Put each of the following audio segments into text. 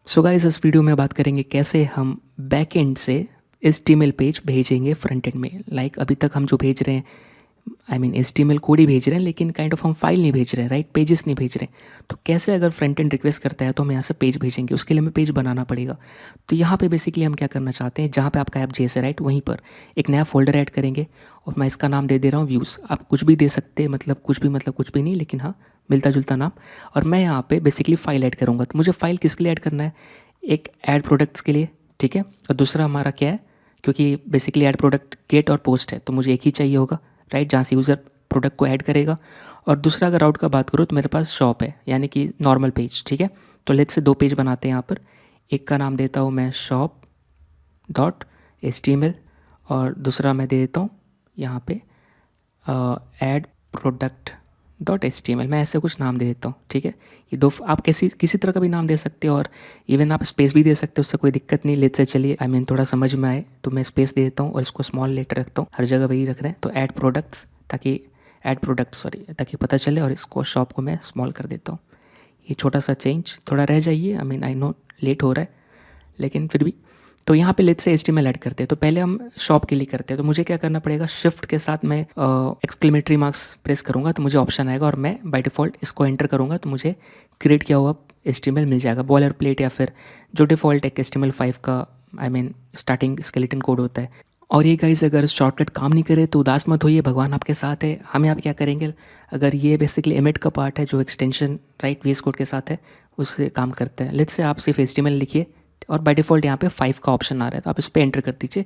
So guys इस video में बात करेंगे कैसे हम बैक एंड से HTML पेज भेजेंगे फ्रंट एंड में। अभी तक हम जो भेज रहे हैं HTML कोड ही भेज रहे हैं, लेकिन काइंड ऑफ हम फाइल नहीं भेज रहे हैं, राइट, पेजेस नहीं भेज रहे हैं। तो कैसे अगर फ्रंट एंड रिक्वेस्ट करता है तो हम यहाँ से पेज भेजेंगे, उसके लिए हमें पेज बनाना पड़ेगा। तो यहाँ पे बेसिकली हम क्या करना चाहते हैं, जहाँ पे आपका ऐप जेस है राइट, वहीं पर एक नया फोल्डर ऐड करेंगे और मैं इसका नाम दे रहा हूँ व्यूज़। आप कुछ भी दे सकते हैं, मतलब कुछ भी नहीं, लेकिन हाँ मिलता जुलता नाम। और मैं यहाँ पे बेसिकली फाइल ऐड करूँगा। तो मुझे फाइल किसके लिए ऐड करना है, एक ऐड प्रोडक्ट्स के लिए, ठीक है। और दूसरा हमारा क्या है, क्योंकि बेसिकली ऐड प्रोडक्ट गेट और पोस्ट है तो मुझे एक ही चाहिए होगा, राइट, जहाँ से यूज़र प्रोडक्ट को ऐड करेगा। और दूसरा अगर राउट का बात करूँ तो मेरे पास शॉप है, यानी कि नॉर्मल पेज, ठीक है। तो लेट्स से 2 पेज बनाते हैं यहाँ पर। एक का नाम देता हूँ मैं shop.html और दूसरा मैं दे देता हूँ यहाँ पे ऐड प्रोडक्ट.html। मैं ऐसे कुछ नाम दे देता हूँ, ठीक है। ये दो आप किसी तरह का भी नाम दे सकते हो और इवन आप स्पेस भी दे सकते हो, उससे कोई दिक्कत नहीं। लेट्स से चलिए थोड़ा समझ में आए तो मैं स्पेस दे देता हूँ और इसको स्मॉल लेटर रखता हूँ, हर जगह वही रख रहे हैं। तो ताकि पता चले, और इसको शॉप को मैं स्मॉल कर देता हूँ। ये छोटा सा चेंज थोड़ा रह जाइए, आई नो लेट हो रहा है लेकिन फिर भी। तो यहाँ पे लेट्स से HTML ऐड करते हैं। तो पहले हम शॉप के लिए करते हैं, तो मुझे क्या करना पड़ेगा, शिफ्ट के साथ मैं एक्सक्लेमेटरी मार्क्स प्रेस करूँगा तो मुझे ऑप्शन आएगा और मैं बाय डिफ़ॉल्ट इसको एंटर करूँगा तो मुझे क्रिएट किया हुआ HTML मिल जाएगा, बॉलर प्लेट या फिर जो डिफ़ॉल्ट एक HTML5 का स्टार्टिंग स्केलेटन कोड होता है। और ये गाइस अगर शॉर्टकट काम नहीं करे तो उदास मत होइए, भगवान आपके साथ है। हम यहाँ पे क्या करेंगे, अगर ये बेसिकली एमिट का पार्ट है जो एक्सटेंशन राइट VS कोड के साथ है, उससे काम करता है। लेट्स से आप सिर्फ HTML लिखिए और बाय डिफ़ॉल्ट यहाँ पे 5 का ऑप्शन आ रहा है तो आप इस पर एंटर कर दीजिए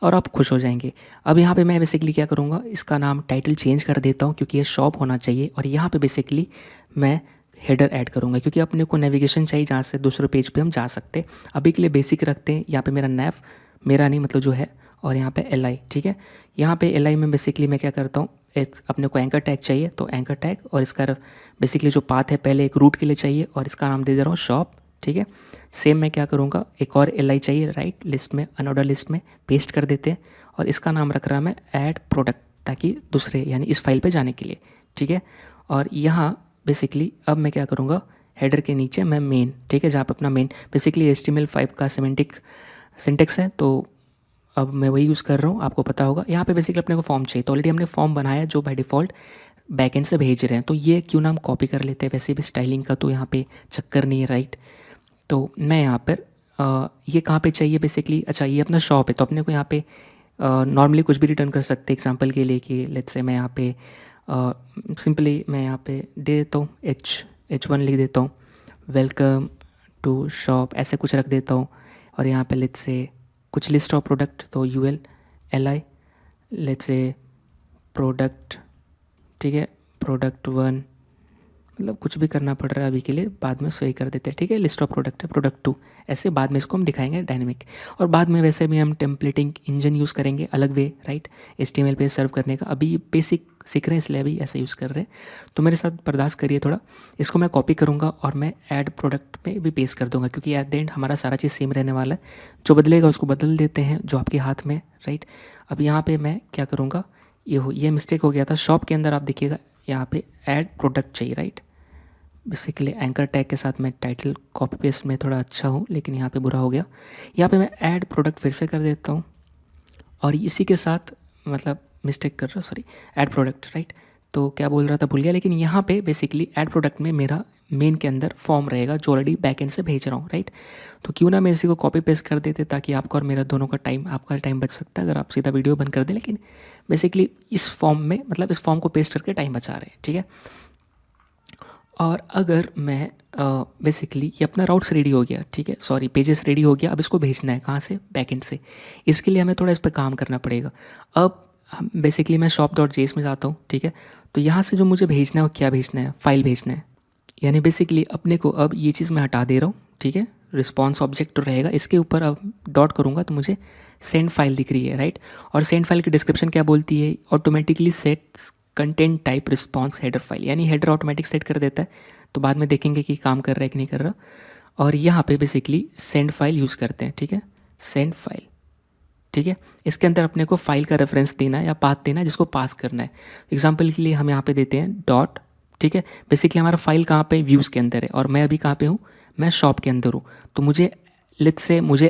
और आप खुश हो जाएंगे। अब यहाँ पे मैं बेसिकली क्या करूँगा, इसका नाम टाइटल चेंज कर देता हूँ क्योंकि ये शॉप होना चाहिए। और यहाँ पे बेसिकली मैं हेडर ऐड करूँगा क्योंकि अपने को नेविगेशन चाहिए जहाँ से दूसरे पेज पे हम जा सकते हैं। अभी के लिए बेसिक रखते हैं, यहाँ पे मेरा नैव, मेरा नहीं मतलब जो है, और यहाँ पे LI, ठीक है। यहाँ पे LI में बेसिकली मैं क्या करता हूँ, अपने को एंकर टैग चाहिए तो एंकर टैग, और इसका बेसिकली जो पाथ है पहले एक रूट के लिए चाहिए और इसका नाम दे रहा हूँ शॉप, ठीक है। सेम मैं क्या करूँगा, एक और LI चाहिए राइट, लिस्ट में अनऑर्डर लिस्ट में पेस्ट कर देते हैं और इसका नाम रख रहा मैं ऐड प्रोडक्ट, ताकि दूसरे यानी इस फाइल पे जाने के लिए, ठीक है। और यहाँ बेसिकली अब मैं क्या करूँगा, हेडर के नीचे मैं मेन, ठीक है, जहाँ पे अपना मेन बेसिकली HTML5 का सिंटेक्स है तो अब मैं वही यूज़ कर रहा हूँ, आपको पता होगा। यहाँ पे बेसिकली अपने को फॉर्म चाहिए तो ऑलरेडी हमने फॉर्म बनाया जो बाय डिफ़ॉल्ट बैकएंड से भेज रहे हैं, तो ये क्यों ना हम कॉपी कर लेते हैं, वैसे भी स्टाइलिंग का तो यहाँ पे चक्कर नहीं है, राइट। तो मैं यहाँ पर ये कहाँ पे चाहिए बेसिकली, अच्छा ये अपना शॉप है तो अपने को यहाँ पे नॉर्मली कुछ भी रिटर्न कर सकते हैं। एग्जांपल के लिए कि लेट्स से मैं यहाँ पे सिंपली मैं यहाँ पे दे देता हूँ H1 लिख देता हूँ, वेलकम टू शॉप ऐसे कुछ रख देता हूँ। और यहाँ पे लेट्स से कुछ लिस्ट ऑफ प्रोडक्ट तो ULLI लेट्स से प्रोडक्ट, ठीक है, प्रोडक्ट 1, मतलब कुछ भी करना पड़ रहा है अभी के लिए, बाद में सही कर देते हैं, ठीक है। लिस्ट ऑफ प्रोडक्ट है प्रोडक्ट 2, ऐसे बाद में इसको हम दिखाएंगे डायनेमिक। और बाद में वैसे भी हम टेम्पलेटिंग इंजन यूज़ करेंगे अलग वे, राइट, HTML पे सर्व करने का। अभी बेसिक सीख रहे हैं इसलिए अभी ऐसा यूज़ कर रहे हैं, तो मेरे साथ बर्दाश्त करिए थोड़ा। इसको मैं कॉपी करूँगा और मैं ऐड प्रोडक्ट में भी पेस्ट कर दूँगा क्योंकि एट द एंड हमारा सारा चीज़ सेम रहने वाला है। जो बदलेगा उसको बदल देते हैं जो आपके हाथ में, राइट। अब यहाँ पर मैं क्या करूँगा, ये मिस्टेक हो गया था, शॉप के अंदर आप देखिएगा यहाँ पे ऐड प्रोडक्ट चाहिए, राइट। बेसिकली एंकर टैग के साथ मैं टाइटल कॉपी पेस्ट में थोड़ा अच्छा हूँ लेकिन यहाँ पे बुरा हो गया। यहाँ पे मैं ऐड प्रोडक्ट फिर से कर देता हूँ और इसी के साथ मतलब मिस्टेक कर रहा, सॉरी, ऐड प्रोडक्ट, राइट। तो क्या बोल रहा था भूल गया, लेकिन यहाँ पे बेसिकली ऐड प्रोडक्ट में मेरा मेन के अंदर फॉर्म रहेगा जो ऑलरेडी बैकएंड से भेज रहा हूँ, राइट। तो क्यों ना मैं इसी को कॉपी पेस्ट कर देते ताकि आपका और मेरा दोनों का टाइम, आपका टाइम बच सकता है अगर आप सीधा वीडियो बंद कर दें, लेकिन बेसिकली इस फॉर्म में मतलब इस फॉर्म को पेस्ट करके टाइम बचा रहे हैं, ठीक है। और अगर मैं बेसिकली ये अपना राउट्स रेडी हो गया, ठीक है, सॉरी पेजेस रेडी हो गया, अब इसको भेजना है कहाँ से, बैकएंड से। इसके लिए हमें थोड़ा इस पर काम करना पड़ेगा। अब बेसिकली मैं shop.js में जाता हूँ, ठीक है। तो यहाँ से जो मुझे भेजना है वो क्या भेजना है, फाइल भेजना है। यानी बेसिकली अपने को अब ये चीज़ मैं हटा दे रहा हूँ, ठीक है, रिस्पॉन्स ऑब्जेक्ट तो रहेगा, इसके ऊपर अब डॉट करूँगा तो मुझे सेंड फाइल दिख रही है, राइट। और सेंड फाइल की डिस्क्रिप्शन क्या बोलती है, automatically sets content type response header file, यानी हेडर ऑटोमेटिक सेट कर देता है। तो बाद में देखेंगे कि काम कर रहा है कि नहीं कर रहा। और यहाँ पे बेसिकली सेंड फाइल यूज़ करते हैं, ठीक है, सेंड फाइल, ठीक है। इसके अंदर अपने को फाइल का रेफरेंस देना है या पाथ देना है जिसको पास करना है। एग्जांपल के लिए हम यहाँ पे देते हैं ठीक है। बेसिकली हमारा फाइल कहाँ पे, व्यूज़ के अंदर है, और मैं अभी कहाँ पे हूँ, मैं शॉप के अंदर हूँ। तो मुझे लेट्स से मुझे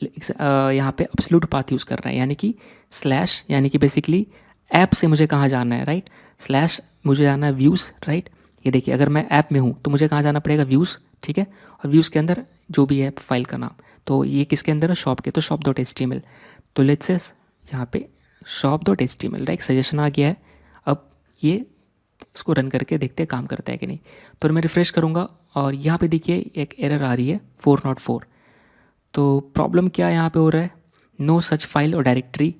यहाँ पे एब्सोल्यूट पाथ यूज़ करना है, यानी कि स्लैश, यानी कि बेसिकली ऐप से मुझे कहाँ जाना है, राइट, स्लैश मुझे जाना है व्यूज़, राइट। ये देखिए अगर मैं ऐप में हूँ तो मुझे कहाँ जाना पड़ेगा, व्यूज़, ठीक है। और व्यूज़ के अंदर जो भी है फाइल का नाम, तो ये किसके अंदर है, शॉप के, तो shop.html। तो लेट्स से यहाँ पे shop.html, राइट, सजेशन आ गया है। अब ये इसको रन करके देखते हैं काम करता है कि नहीं। तो मैं रिफ़्रेश करूँगा और यहाँ पे देखिए एक एरर आ रही है 404। तो प्रॉब्लम क्या यहाँ पे हो रहा है, नो सच फाइल और डायरेक्टरी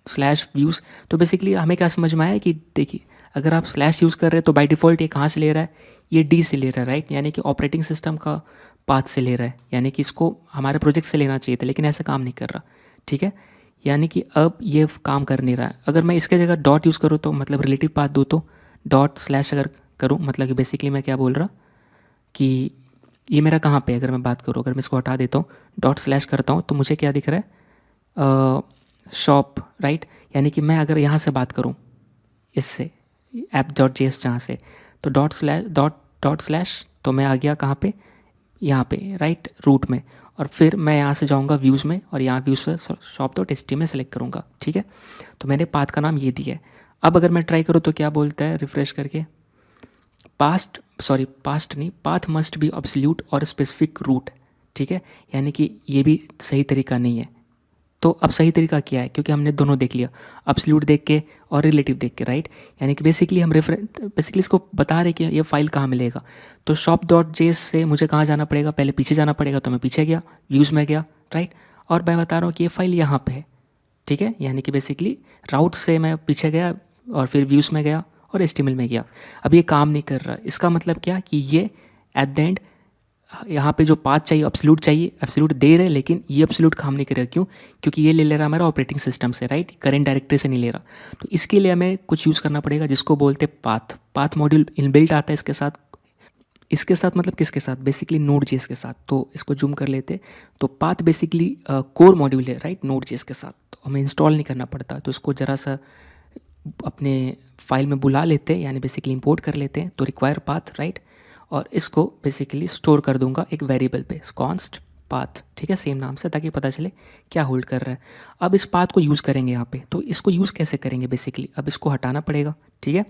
स्लैश व्यूज़। तो बेसिकली हमें क्या समझ में आया कि देखिए अगर आप स्लैश यूज़ कर रहे हैं तो बाय डिफ़ॉल्ट ये कहाँ से ले रहा है, ये डी से ले रहा है, राइट, यानी कि ऑपरेटिंग सिस्टम का पाथ से ले रहा है, यानी कि इसको हमारे प्रोजेक्ट से लेना चाहिए था, लेकिन ऐसा काम नहीं कर रहा, ठीक है। यानी कि अब ये काम कर नहीं रहा है। अगर मैं इसके जगह डॉट यूज़ करूँ तो मतलब रिलेटिव पाथ दूँ, तो डॉट स्लैश अगर करूँ, मतलब कि बेसिकली मैं क्या बोल रहा कि ये मेरा कहाँ पे है, अगर मैं बात करूँ, अगर मैं इसको हटा देता हूँ, डॉट स्लैश करता हूँ, तो मुझे क्या दिख रहा है, शॉप, राइट। यानी कि मैं अगर यहाँ से बात करूँ इससे app.js जहाँ से, तो डॉट स्लैश तो मैं आ गया कहाँ पे, यहाँ पे, राइट, रूट में। और फिर मैं यहाँ से जाऊँगा व्यूज़ में और यहाँ व्यूज़ पर shop.html सेलेक्ट करूँगा, ठीक है। तो मैंने पाथ का नाम ये दिया है। अब अगर मैं ट्राई करूँ तो क्या बोलता है रिफ़्रेश करके, पास्ट नहीं, पाथ मस्ट बी एब्सोल्यूट और स्पेसिफिक रूट, ठीक है। यानी कि ये भी सही तरीका नहीं है। तो अब सही तरीका क्या है, क्योंकि हमने दोनों देख लिया, एब्सोल्यूट देख के और रिलेटिव देख के, राइट। यानी कि बेसिकली हम बेसिकली इसको बता रहे कि ये फाइल कहाँ मिलेगा। तो shop.js से मुझे कहाँ जाना पड़ेगा, पहले पीछे जाना पड़ेगा, तो मैं पीछे गया, व्यूज़ में गया, राइट। और मैं बता रहा हूँ कि ये फाइल यहाँ पे है, ठीक है। यानी कि बेसिकली राउट से मैं पीछे गया और फिर व्यूज़ में गया और HTML में गया। अब ये काम नहीं कर रहा, इसका मतलब क्या कि ये एट द एंड यहाँ पे जो पाथ चाहिए एब्सोल्यूट चाहिए, एब्सोल्यूट दे रहे, लेकिन ये एब्सोल्यूट काम नहीं कर रहा। क्यों, क्योंकि ये ले रहा हमारा ऑपरेटिंग सिस्टम से, राइट, करंट डायरेक्टरी से नहीं ले रहा। तो इसके लिए हमें कुछ यूज़ करना पड़ेगा जिसको बोलते पाथ मॉड्यूल इनबिल्ट आता है इसके साथ। इसके साथ मतलब किसके साथ, बेसिकली Node.js के साथ। तो इसको जूम कर लेते, तो पाथ बेसिकली कोर मॉड्यूल है, राइट, Node.js के साथ। तो हमें इंस्टॉल नहीं करना पड़ता, तो इसको ज़रा सा अपने फाइल में बुला लेते हैं, यानी बेसिकली इंपोर्ट कर लेते हैं। तो रिक्वायर पाथ, राइट, और इसको बेसिकली स्टोर कर दूंगा एक वेरिएबल पे, कॉन्स्ट पाथ, ठीक है, सेम नाम से, ताकि पता चले क्या होल्ड कर रहा है। अब इस पाथ को यूज़ करेंगे यहाँ पे, तो इसको यूज़ कैसे करेंगे, बेसिकली अब इसको हटाना पड़ेगा, ठीक है।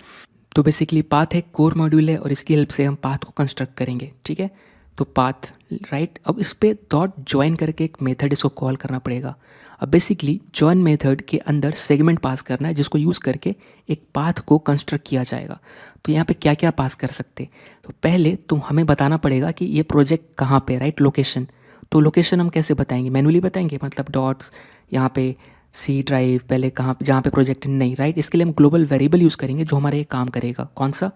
तो बेसिकली पाथ एक कोर मॉड्यूल है और इसकी हेल्प से हम पाथ को कंस्ट्रक्ट करेंगे, ठीक है। तो पाथ, राइट, अब इस पर डॉट ज्वाइन करके एक मेथड इसको कॉल करना पड़ेगा। अब बेसिकली जॉइन मेथड के अंदर सेगमेंट पास करना है, जिसको यूज़ करके एक पाथ को कंस्ट्रक्ट किया जाएगा। तो यहाँ पे क्या क्या पास कर सकते, तो पहले तो हमें बताना पड़ेगा कि ये प्रोजेक्ट कहाँ पे, राइट, लोकेशन। तो लोकेशन हम कैसे बताएंगे, मैनुअली बताएंगे, मतलब डॉट्स यहाँ पे सी ड्राइव पहले कहाँ, जहाँ पे प्रोजेक्ट नहीं, राइट। इसके लिए हम ग्लोबल वेरिएबल यूज़ करेंगे जो हमारे काम करेगा। कौन सा,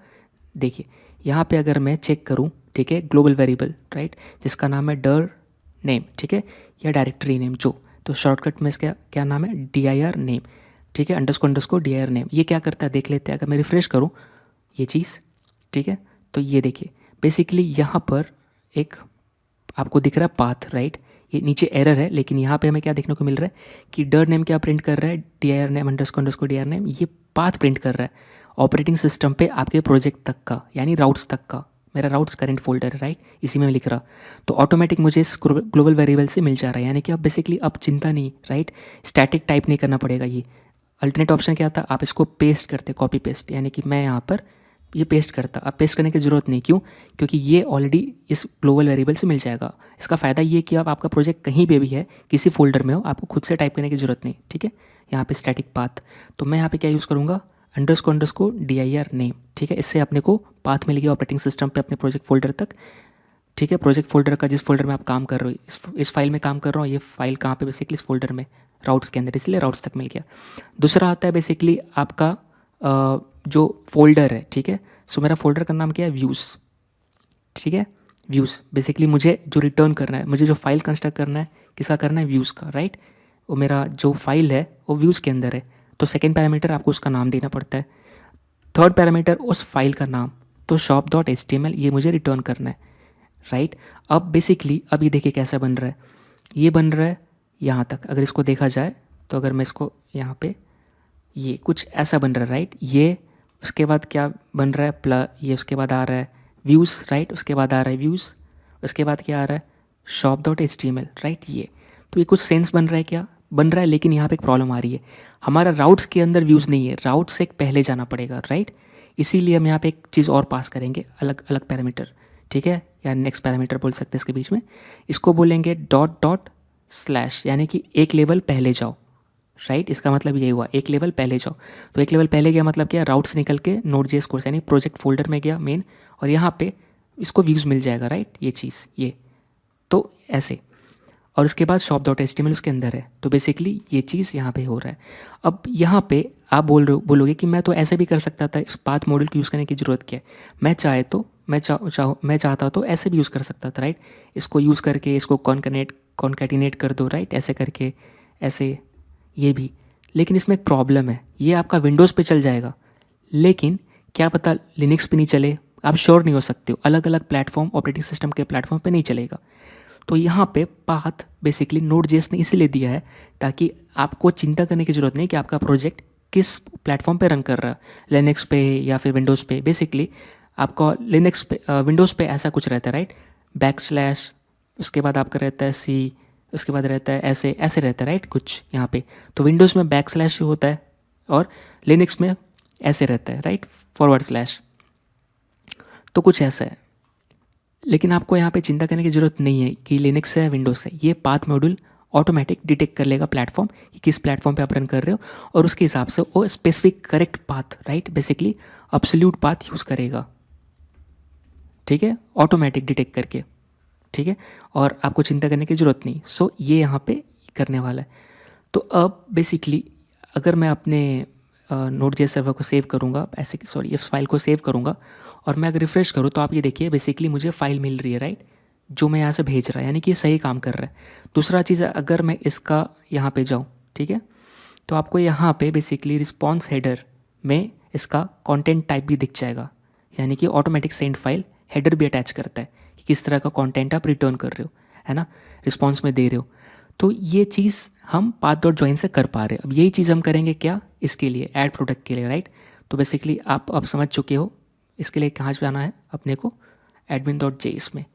देखिए यहाँ पे अगर मैं चेक करूँ, ठीक है, ग्लोबल वेरिएबल, राइट, जिसका नाम है डर नेम, ठीक है, या डायरेक्टरी नेम जो, तो शॉर्टकट में इसका क्या नाम है, dir नेम, ठीक है, अंडरस्कोर dir नेम। ये क्या करता है देख लेते हैं। अगर मैं रिफ़्रेश करूँ ये चीज़, ठीक है, तो ये देखिए बेसिकली यहाँ पर एक आपको दिख रहा है पाथ, राइट। ये नीचे एरर है, लेकिन यहाँ पे हमें क्या देखने को मिल रहा है कि डर नेम क्या प्रिंट कर रहा है, dir name underscore dir name, ये पाथ प्रिंट कर रहा है ऑपरेटिंग सिस्टम पे आपके प्रोजेक्ट तक का, यानी राउट्स तक का। मेरा राउट्स करंट फोल्डर है, राइट, इसी में लिख रहा। तो ऑटोमेटिक मुझे इस ग्लोबल वेरिएबल से मिल जा रहा है, यानी कि अब बेसिकली अब चिंता नहीं, राइट, स्टैटिक टाइप नहीं करना पड़ेगा। ये अल्टरनेट ऑप्शन क्या था, आप इसको पेस्ट करते, कॉपी पेस्ट, यानी कि मैं यहाँ पर ये पेस्ट करता। अब पेस्ट करने की ज़रूरत नहीं, क्यों, क्योंकि ये ऑलरेडी इस ग्लोबल वेरिएबल से मिल जाएगा। इसका फ़ायदा ये कि अब आपका प्रोजेक्ट कहीं पे भी है, किसी फोल्डर में हो, आपको खुद से टाइप करने की ज़रूरत नहीं, ठीक है। यहाँ पे स्टैटिक पाथ, तो मैं यहाँ पे क्या यूज़ करूँगा, अंडरस्कोर dir नेम, ठीक है। इससे अपने को पाथ मिल गया ऑपरेटिंग सिस्टम पे अपने प्रोजेक्ट फोल्डर तक, ठीक है। प्रोजेक्ट फोल्डर का जिस फोल्डर में आप काम कर रहे हो, इस फाइल में काम कर रहा हूँ, ये फाइल कहाँ पे, बेसिकली इस फोल्डर में, राउट्स के अंदर, इसलिए राउट्स तक मिल गया। दूसरा आता है बेसिकली आपका जो फोल्डर है, ठीक है। सो मेरा फोल्डर का नाम क्या है, व्यूज़, ठीक है, व्यूज़। बेसिकली मुझे जो रिटर्न करना है, मुझे जो फाइल कंस्ट्रक्ट करना है, किसका करना है, व्यूज़ का, राइट। वो मेरा जो फाइल है वो व्यूज़ के अंदर है, तो सेकेंड पैरामीटर आपको उसका नाम देना पड़ता है। थर्ड पैरामीटर उस फाइल का नाम, तो shop.html ये मुझे रिटर्न करना है, राइट। अब बेसिकली अब ये देखिए कैसा बन रहा है, ये बन रहा है यहाँ तक। अगर इसको देखा जाए तो अगर मैं इसको यहाँ पे, ये कुछ ऐसा बन रहा है, राइट। ये उसके बाद क्या बन रहा है, ये उसके बाद आ रहा है व्यूज़, राइट, उसके बाद आ रहा है व्यूज़, उसके बाद क्या आ रहा है shop.html, राइट। ये तो ये कुछ सेंस बन रहा है, क्या बन रहा है, लेकिन यहाँ पे एक प्रॉब्लम आ रही है, हमारा राउट्स के अंदर व्यूज़ नहीं है, राउट से पहले जाना पड़ेगा, राइट। इसीलिए हम यहाँ पे एक चीज़ और पास करेंगे, अलग अलग पैरामीटर, ठीक है, या नेक्स्ट पैरामीटर बोल सकते हैं इसके बीच में। इसको बोलेंगे डॉट डॉट स्लैश, यानी कि एक लेवल पहले जाओ, राइट। इसका मतलब ये हुआ एक लेवल पहले जाओ। तो एक लेवल पहले गया मतलब क्या, राउट से निकल के Node.js कोर्स यानी प्रोजेक्ट फोल्डर में गया मेन, और यहाँ पे इसको व्यूज़ मिल जाएगा, राइट, ये चीज़, ये तो ऐसे। और उसके बाद shop.html उसके अंदर है, तो बेसिकली ये चीज़ यहाँ पे हो रहा है। अब यहाँ पे आप बोलोगे कि मैं तो ऐसे भी कर सकता था, इस पाथ मॉड्यूल को यूज़ करने की ज़रूरत क्या है, मैं चाहे तो मैं चाहता तो ऐसे भी यूज़ कर सकता था, राइट। इसको यूज़ करके इसको कॉन्कैटिनेट कर दो, राइट, ऐसे करके, ऐसे ये भी। लेकिन इसमें एक प्रॉब्लम है, ये आपका विंडोज़ पे चल जाएगा, लेकिन क्या पता लिनक्स पे नहीं चले, आप श्योर नहीं हो सकते हो, अलग अलग प्लेटफॉर्म, ऑपरेटिंग सिस्टम के प्लेटफॉर्म पे नहीं चलेगा। तो यहाँ पे पाथ बेसिकली Node.js ने इसलिए दिया है ताकि आपको चिंता करने की ज़रूरत नहीं कि आपका प्रोजेक्ट किस प्लेटफॉर्म पे रन कर रहा है, लिनक्स पे या फिर विंडोज़ पे। बेसिकली आपका लिनक्स पे, विंडोज़ पे ऐसा कुछ रहता है, राइट, बैकस्लैश, उसके बाद आपका रहता है सी, उसके बाद रहता है ऐसे ऐसे रहता है, राइट, कुछ यहाँ पे। तो विंडोज़ में बैकस्लैश होता है और लिनक्स में ऐसे रहता है, राइट, फॉरवर्ड स्लैश, तो कुछ ऐसा है। लेकिन आपको यहाँ पे चिंता करने की ज़रूरत नहीं है कि लिनक्स है विंडोज़ है, ये पाथ मॉड्यूल ऑटोमेटिक डिटेक्ट कर लेगा प्लेटफॉर्म कि किस प्लेटफॉर्म पे आप रन कर रहे हो, और उसके हिसाब से वो specific correct path, right, basically absolute path use करेगा, ठीक है, ऑटोमेटिक डिटेक्ट करके, ठीक है, और आपको चिंता करने की ज़रूरत नहीं। सो ये यहाँ पे करने वाला है। तो अब बेसिकली अगर मैं अपने Node.js सर्वर को सेव करूँगा, ऐसे सॉरी इस फाइल को सेव करूँगा, और मैं अगर रिफ़्रेश करूँ तो आप ये देखिए बेसिकली मुझे फ़ाइल मिल रही है, राइट, जो मैं यहाँ से भेज रहा है, यानी कि ये सही काम कर रहा है। दूसरा चीज़ है, अगर मैं इसका यहाँ पे जाऊँ, ठीक है, तो आपको यहाँ पे बेसिकली रिस्पॉन्स हेडर में इसका कंटेंट टाइप भी दिख जाएगा, यानी कि ऑटोमेटिक सेंड फाइल हेडर भी अटैच करता है कि किस तरह का कंटेंट आप रिटर्न कर रहे हो, है ना, रिस्पॉन्स में दे रहे हो। तो ये चीज़ हम path.join से कर पा रहे हैं। अब यही चीज़ हम करेंगे क्या, इसके लिए ऐड प्रोडक्ट के लिए, राइट। तो बेसिकली आप अब समझ चुके हो इसके लिए कहाँ जाना है अपने को, admin.js में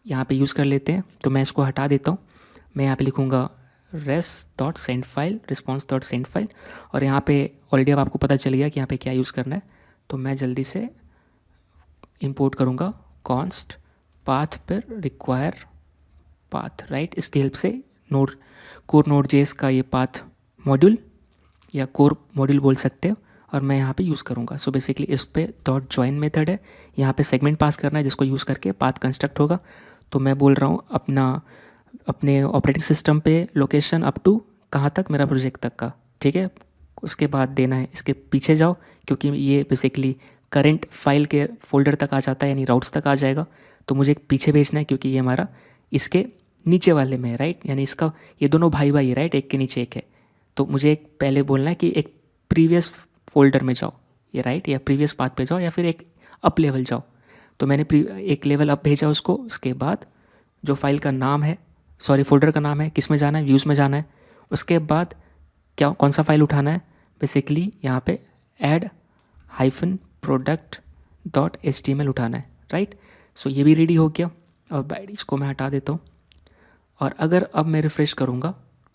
यहाँ पे यूज़ कर लेते हैं। तो मैं इसको हटा देता हूँ, मैं यहाँ पे लिखूँगा res.sendFile, response.sendFile, और यहाँ पे ऑलरेडी अब आपको पता चल गया कि यहाँ पे क्या यूज़ करना है। तो मैं जल्दी से इंपोर्ट करूँगा const path पर require path, राइट। इसकी हेल्प से कोर Node.js का ये पाथ मॉड्यूल या कोर मॉड्यूल बोल सकते हो, और मैं यहाँ पे यूज़ करूँगा। सो बेसिकली इस पे .join मेथड है, यहाँ पे सेगमेंट पास करना है जिसको यूज़ करके पाथ कंस्ट्रक्ट होगा। तो मैं बोल रहा हूँ अपने ऑपरेटिंग सिस्टम पे लोकेशन अप टू कहाँ तक, मेरा प्रोजेक्ट तक का, ठीक है। उसके बाद देना है इसके पीछे जाओ, क्योंकि ये बेसिकली करंट फाइल के फोल्डर तक आ जाता है, यानी राउट्स तक आ जाएगा। तो मुझे पीछे भेजना है क्योंकि ये हमारा इसके नीचे वाले में है, राइट, यानी इसका ये दोनों भाई भाई है, राइट, एक के नीचे एक है। तो मुझे एक पहले बोलना है कि एक प्रीवियस फोल्डर में जाओ, ये राइट, या प्रीवियस पाथ पे जाओ, या फिर एक अप लेवल जाओ। तो मैंने एक लेवल अप भेजा उसको। उसके बाद जो फाइल का नाम है, सॉरी फोल्डर का नाम है, किस में जाना है, व्यूज़ में जाना है। उसके बाद कौन सा फाइल उठाना है, बेसिकली यहाँ पे add-product.html उठाना है, राइट। सो ये भी रेडी हो गया, और बैड इसको मैं हटा देता हूँ। और अगर अब मैं रिफ़्रेश करूँगा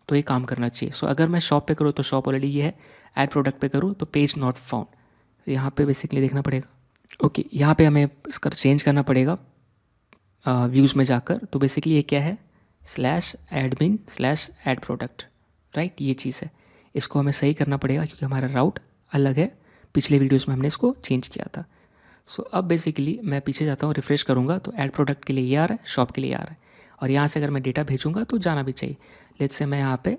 तो ये काम करना चाहिए। सो अगर मैं शॉप पे करूँ तो शॉप ऑलरेडी ये है, ऐड प्रोडक्ट पे करूँ तो पेज नॉट फाउंड, यहाँ पे बेसिकली देखना पड़ेगा। ओके, यहाँ पे हमें इसका चेंज करना पड़ेगा व्यूज़ में जाकर। तो बेसिकली ये क्या है, /admin/add product, राइट, ये चीज़ है। इसको हमें सही करना पड़ेगा क्योंकि हमारा राउट अलग है, पिछले वीडियोज़ में हमने इसको चेंज किया था। सो अब बेसिकली मैं पीछे जाता हूँ, रिफ़्रेश करूँगा तो ऐड प्रोडक्ट के लिए ये आ रहा है, शॉप के लिए आ रहा है, और यहाँ से अगर मैं डेटा भेजूँगा तो जाना भी चाहिए। लेट्स से मैं यहाँ पे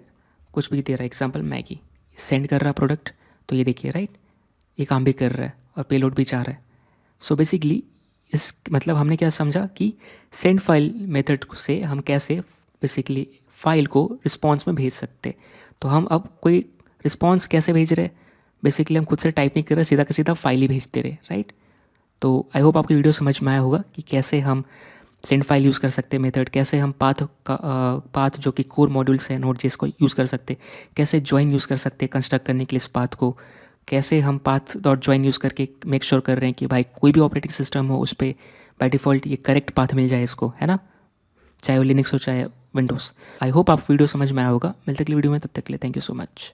कुछ भी दे रहा है, एग्जांपल मैगी, सेंड कर रहा प्रोडक्ट, तो ये देखिए, राइट, ये काम भी कर रहा है और पेलोड भी जा रहा है। सो बेसिकली इस मतलब हमने क्या समझा कि सेंड फाइल मेथड से हम कैसे बेसिकली फ़ाइल को रिस्पॉन्स में भेज सकते। तो हम अब कोई रिस्पॉन्स कैसे भेज रहे, बेसिकली हम खुद से टाइप नहीं कर रहे, सीधा का सीधा फाइल ही भेजते रहे, राइट। तो आई होप आपकी वीडियो समझ में आया होगा कि कैसे हम सेंड फाइल यूज़ कर सकते हैं मेथड, कैसे हम पाथ जो कि कोर मॉड्यूल्स है Node.js को यूज़ कर सकते, कैसे ज्वाइन यूज़ कर सकते कंस्ट्रक्ट करने के लिए इस पाथ को, कैसे हम पाथ डॉट ज्वाइन यूज़ करके मेक श्योर कर रहे हैं कि भाई कोई भी ऑपरेटिंग सिस्टम हो उस पर बाय डिफ़ॉल्ट ये करेक्ट पाथ मिल जाए इसको, है ना, चाहे वो लिनक्स हो चाहे विंडोज़। आई होप आप वीडियो समझ में आया होगा। मिलते अगली वीडियो में, तब तक के लिए थैंक यू सो मच।